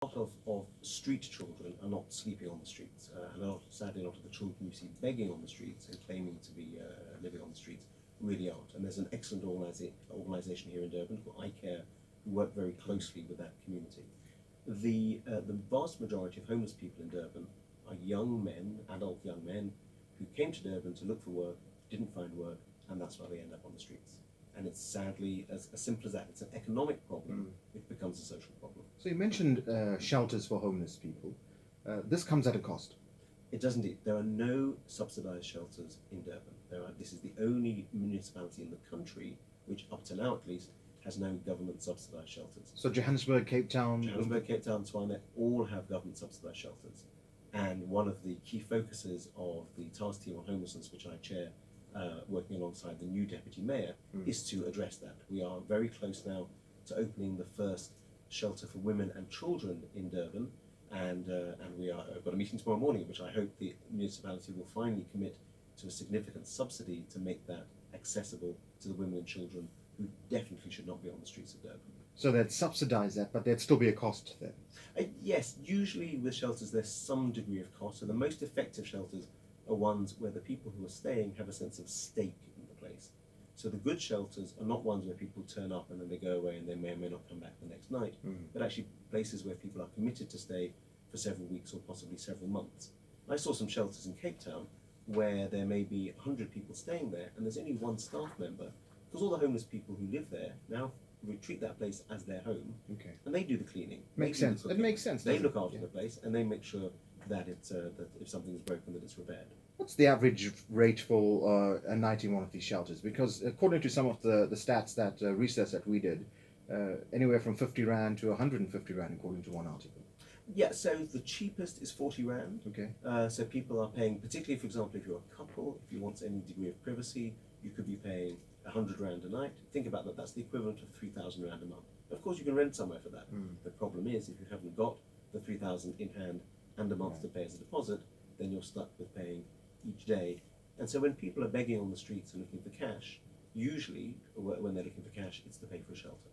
lot of street children are not sleeping on the streets, and sadly a lot of the children you see begging on the streets and claiming to be living on the streets really aren't. And there's an excellent organisation here in Durban called iCare who work very closely with that community. The vast majority of homeless people in Durban are young men, adult young men, who came to Durban to look for work, didn't find work, and that's why they end up on the streets. And it's sadly as simple as that. It's an economic problem. It becomes a social problem. So you mentioned shelters for homeless people. This comes at a cost. It does indeed. There are no subsidised shelters in Durban. This is the only municipality in the country which, up to now at least, has no government subsidised shelters. So Johannesburg, Cape Town, Cape Town, Tshwane, all have government subsidised shelters. And one of the key focuses of the task team on homelessness, which I chair, working alongside the new deputy mayor, is to address that. We are very close now to opening the first shelter for women and children in Durban, and I've got a meeting tomorrow morning, which I hope the municipality will finally commit to a significant subsidy to make that accessible to the women and children who definitely should not be on the streets of Durban. So they'd subsidise that, but there'd still be a cost there. Yes, usually with shelters there's some degree of cost, so the most effective shelters are ones where the people who are staying have a sense of stake in the place. So the good shelters are not ones where people turn up and then they go away and they may or may not come back the next night, but actually places where people are committed to stay for several weeks or possibly several months. I saw some shelters in Cape Town where there may be 100 people staying there and there's only one staff member, because all the homeless people who live there now treat that place as their home, and they do the cleaning. Makes sense. It makes sense. They look after the place and they make sure that that if something is broken, that it's repaired. What's the average rate for a night in one of these shelters? Because according to some of the stats that research that we did, anywhere from 50 Rand to 150 Rand, according to one article. Yeah, so the cheapest is 40 Rand. Okay. So people are paying, particularly, for example, if you're a couple, if you want any degree of privacy, you could be paying 100 Rand a night. Think about that, that's the equivalent of 3,000 Rand a month. Of course, you can rent somewhere for that. The problem is, if you haven't got the 3,000 in hand and a month to pay as a deposit, then you're stuck with paying each day. And so when people are begging on the streets and looking for cash, usually when they're looking for cash, it's to pay for a shelter.